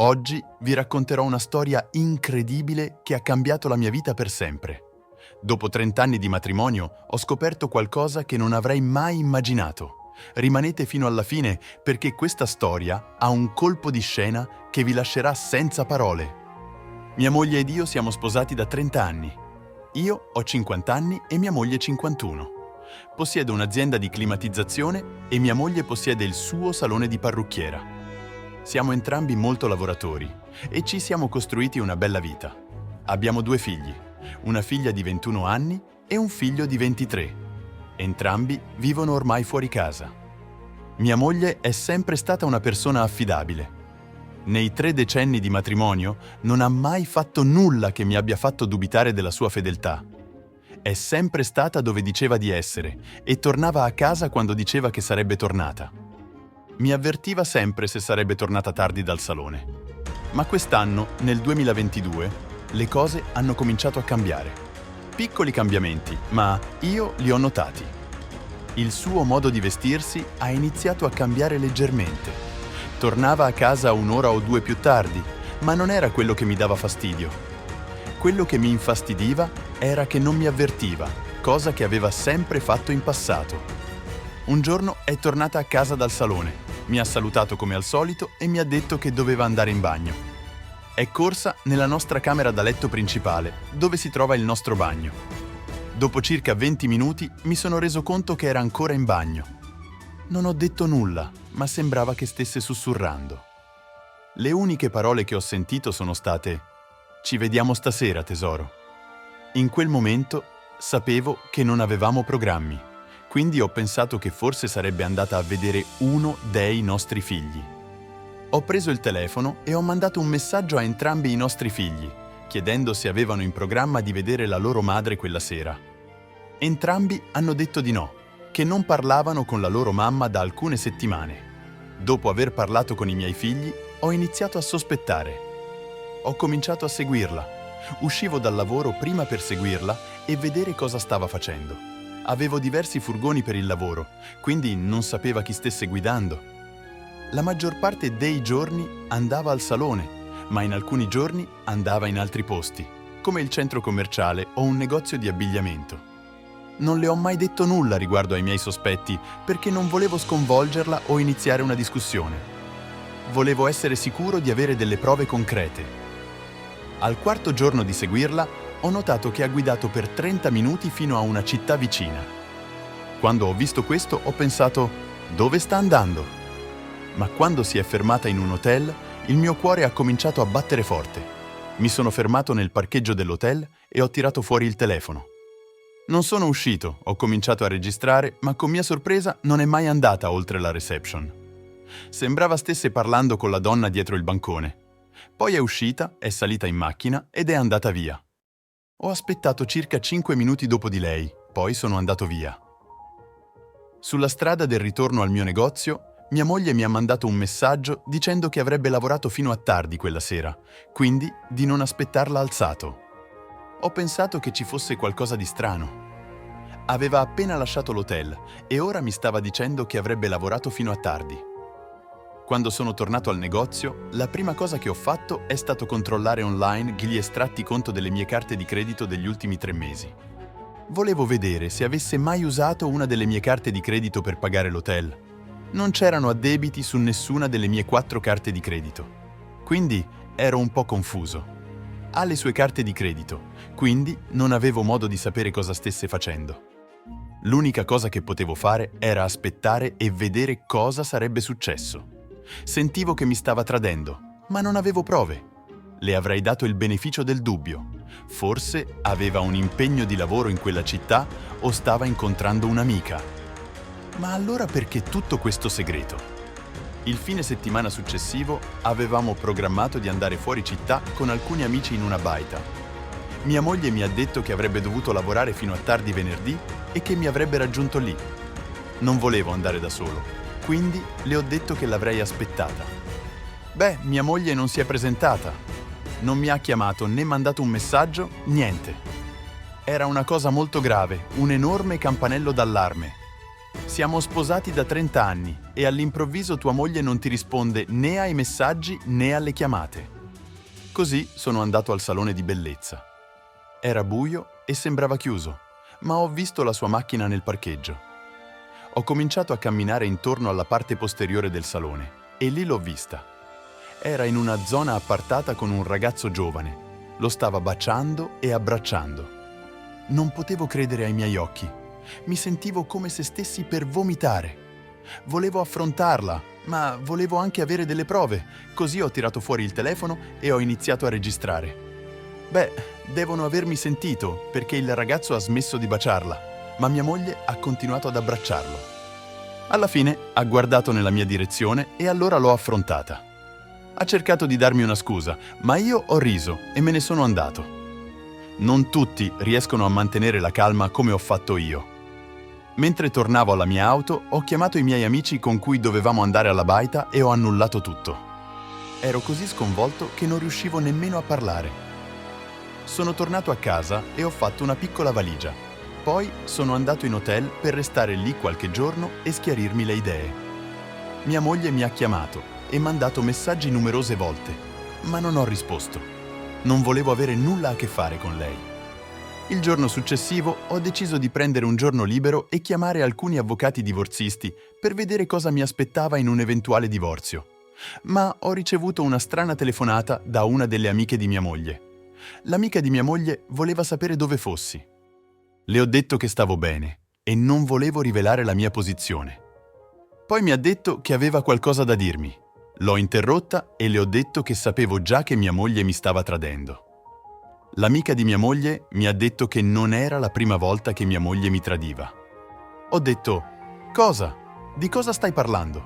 Oggi vi racconterò una storia incredibile che ha cambiato la mia vita per sempre. Dopo 30 anni di matrimonio ho scoperto qualcosa che non avrei mai immaginato. Rimanete fino alla fine perché questa storia ha un colpo di scena che vi lascerà senza parole. Mia moglie ed io siamo sposati da 30 anni. Io ho 50 anni e mia moglie 51. Possiedo un'azienda di climatizzazione e mia moglie possiede il suo salone di parrucchiera. Siamo entrambi molto lavoratori e ci siamo costruiti una bella vita. Abbiamo 2 figli, una figlia di 21 anni e un figlio di 23. Entrambi vivono ormai fuori casa. Mia moglie è sempre stata una persona affidabile. Nei 3 decenni di matrimonio non ha mai fatto nulla che mi abbia fatto dubitare della sua fedeltà. È sempre stata dove diceva di essere e tornava a casa quando diceva che sarebbe tornata. Mi avvertiva sempre se sarebbe tornata tardi dal salone. Ma quest'anno, nel 2022, le cose hanno cominciato a cambiare. Piccoli cambiamenti, ma io li ho notati. Il suo modo di vestirsi ha iniziato a cambiare leggermente. Tornava a casa 1 ora o 2 più tardi, ma non era quello che mi dava fastidio. Quello che mi infastidiva era che non mi avvertiva, cosa che aveva sempre fatto in passato. Un giorno è tornata a casa dal salone, mi ha salutato come al solito e mi ha detto che doveva andare in bagno. È corsa nella nostra camera da letto principale, dove si trova il nostro bagno. Dopo circa 20 minuti mi sono reso conto che era ancora in bagno. Non ho detto nulla, ma sembrava che stesse sussurrando. Le uniche parole che ho sentito sono state: "Ci vediamo stasera, tesoro". In quel momento sapevo che non avevamo programmi. Quindi ho pensato che forse sarebbe andata a vedere uno dei nostri figli. Ho preso il telefono e ho mandato un messaggio a entrambi i nostri figli, chiedendo se avevano in programma di vedere la loro madre quella sera. Entrambi hanno detto di no, che non parlavano con la loro mamma da alcune settimane. Dopo aver parlato con i miei figli, ho iniziato a sospettare. Ho cominciato a seguirla. Uscivo dal lavoro prima per seguirla e vedere cosa stava facendo. Avevo diversi furgoni per il lavoro, quindi non sapeva chi stesse guidando. La maggior parte dei giorni andava al salone, ma in alcuni giorni andava in altri posti, come il centro commerciale o un negozio di abbigliamento. Non le ho mai detto nulla riguardo ai miei sospetti perché non volevo sconvolgerla o iniziare una discussione. Volevo essere sicuro di avere delle prove concrete. Al 4° giorno di seguirla, ho notato che ha guidato per 30 minuti fino a una città vicina. Quando ho visto questo, ho pensato: dove sta andando? Ma quando si è fermata in un hotel, il mio cuore ha cominciato a battere forte. Mi sono fermato nel parcheggio dell'hotel e ho tirato fuori il telefono. Non sono uscito, ho cominciato a registrare, ma con mia sorpresa non è mai andata oltre la reception. Sembrava stesse parlando con la donna dietro il bancone. Poi è uscita, è salita in macchina ed è andata via. Ho aspettato circa 5 minuti dopo di lei, poi sono andato via. Sulla strada del ritorno al mio negozio, mia moglie mi ha mandato un messaggio dicendo che avrebbe lavorato fino a tardi quella sera, quindi di non aspettarla alzato. Ho pensato che ci fosse qualcosa di strano. Aveva appena lasciato l'hotel e ora mi stava dicendo che avrebbe lavorato fino a tardi. Quando sono tornato al negozio, la prima cosa che ho fatto è stato controllare online gli estratti conto delle mie carte di credito degli ultimi 3 mesi. Volevo vedere se avesse mai usato una delle mie carte di credito per pagare l'hotel. Non c'erano addebiti su nessuna delle mie 4 carte di credito. Quindi ero un po' confuso. Ha le sue carte di credito, quindi non avevo modo di sapere cosa stesse facendo. L'unica cosa che potevo fare era aspettare e vedere cosa sarebbe successo. Sentivo che mi stava tradendo, ma non avevo prove. Le avrei dato il beneficio del dubbio. Forse aveva un impegno di lavoro in quella città o stava incontrando un'amica. Ma allora perché tutto questo segreto? Il fine settimana successivo avevamo programmato di andare fuori città con alcuni amici in una baita. Mia moglie mi ha detto che avrebbe dovuto lavorare fino a tardi venerdì e che mi avrebbe raggiunto lì. Non volevo andare da solo. Quindi le ho detto che l'avrei aspettata. Mia moglie non si è presentata. Non mi ha chiamato né mandato un messaggio, niente. Era una cosa molto grave, un enorme campanello d'allarme. Siamo sposati da 30 anni e all'improvviso tua moglie non ti risponde né ai messaggi né alle chiamate. Così sono andato al salone di bellezza. Era buio e sembrava chiuso, ma ho visto la sua macchina nel parcheggio. Ho cominciato a camminare intorno alla parte posteriore del salone e lì l'ho vista. Era in una zona appartata con un ragazzo giovane. Lo stava baciando e abbracciando. Non potevo credere ai miei occhi. Mi sentivo come se stessi per vomitare. Volevo affrontarla, ma volevo anche avere delle prove. Così ho tirato fuori il telefono e ho iniziato a registrare. Devono avermi sentito perché il ragazzo ha smesso di baciarla, ma mia moglie ha continuato ad abbracciarlo. Alla fine ha guardato nella mia direzione e allora l'ho affrontata. Ha cercato di darmi una scusa, ma io ho riso e me ne sono andato. Non tutti riescono a mantenere la calma come ho fatto io. Mentre tornavo alla mia auto, ho chiamato i miei amici con cui dovevamo andare alla baita e ho annullato tutto. Ero così sconvolto che non riuscivo nemmeno a parlare. Sono tornato a casa e ho fatto una piccola valigia. Poi sono andato in hotel per restare lì qualche giorno e schiarirmi le idee. Mia moglie mi ha chiamato e mandato messaggi numerose volte, ma non ho risposto. Non volevo avere nulla a che fare con lei. Il giorno successivo ho deciso di prendere un giorno libero e chiamare alcuni avvocati divorzisti per vedere cosa mi aspettava in un eventuale divorzio. Ma ho ricevuto una strana telefonata da una delle amiche di mia moglie. L'amica di mia moglie voleva sapere dove fossi. Le ho detto che stavo bene e non volevo rivelare la mia posizione. Poi mi ha detto che aveva qualcosa da dirmi. L'ho interrotta e le ho detto che sapevo già che mia moglie mi stava tradendo. L'amica di mia moglie mi ha detto che non era la prima volta che mia moglie mi tradiva. Ho detto: «Cosa? Di cosa stai parlando?»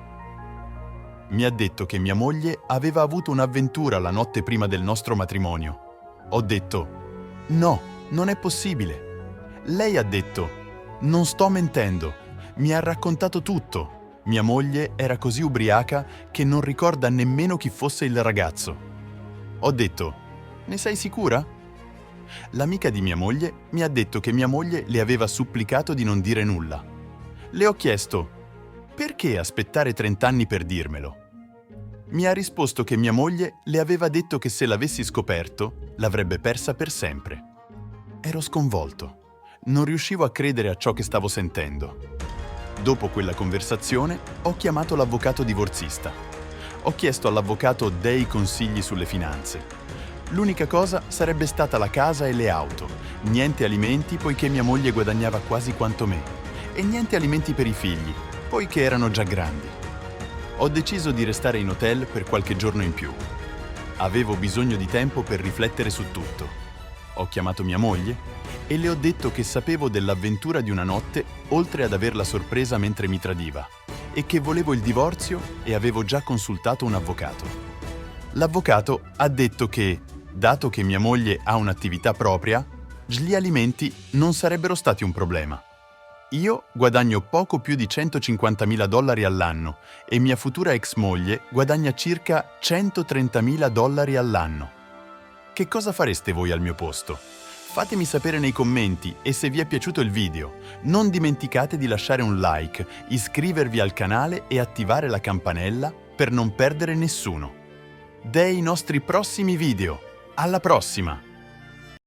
Mi ha detto che mia moglie aveva avuto un'avventura la notte prima del nostro matrimonio. Ho detto: «No, non è possibile». Lei ha detto: «Non sto mentendo, mi ha raccontato tutto. Mia moglie era così ubriaca che non ricorda nemmeno chi fosse il ragazzo». Ho detto: «Ne sei sicura?» L'amica di mia moglie mi ha detto che mia moglie le aveva supplicato di non dire nulla. Le ho chiesto: «Perché aspettare 30 anni per dirmelo?» Mi ha risposto che mia moglie le aveva detto che se l'avessi scoperto, l'avrebbe persa per sempre. Ero sconvolto. Non riuscivo a credere a ciò che stavo sentendo. Dopo quella conversazione, ho chiamato l'avvocato divorzista. Ho chiesto all'avvocato dei consigli sulle finanze. L'unica cosa sarebbe stata la casa e le auto. Niente alimenti poiché mia moglie guadagnava quasi quanto me. E niente alimenti per i figli, poiché erano già grandi. Ho deciso di restare in hotel per qualche giorno in più. Avevo bisogno di tempo per riflettere su tutto. Ho chiamato mia moglie e le ho detto che sapevo dell'avventura di una notte, oltre ad averla sorpresa mentre mi tradiva, e che volevo il divorzio e avevo già consultato un avvocato. L'avvocato ha detto che, dato che mia moglie ha un'attività propria, gli alimenti non sarebbero stati un problema. Io guadagno poco più di $150.000 all'anno e mia futura ex moglie guadagna circa $130.000 all'anno. Che cosa fareste voi al mio posto? Fatemi sapere nei commenti e se vi è piaciuto il video, non dimenticate di lasciare un like, iscrivervi al canale e attivare la campanella per non perdere nessuno. Dei nostri prossimi video. Alla prossima!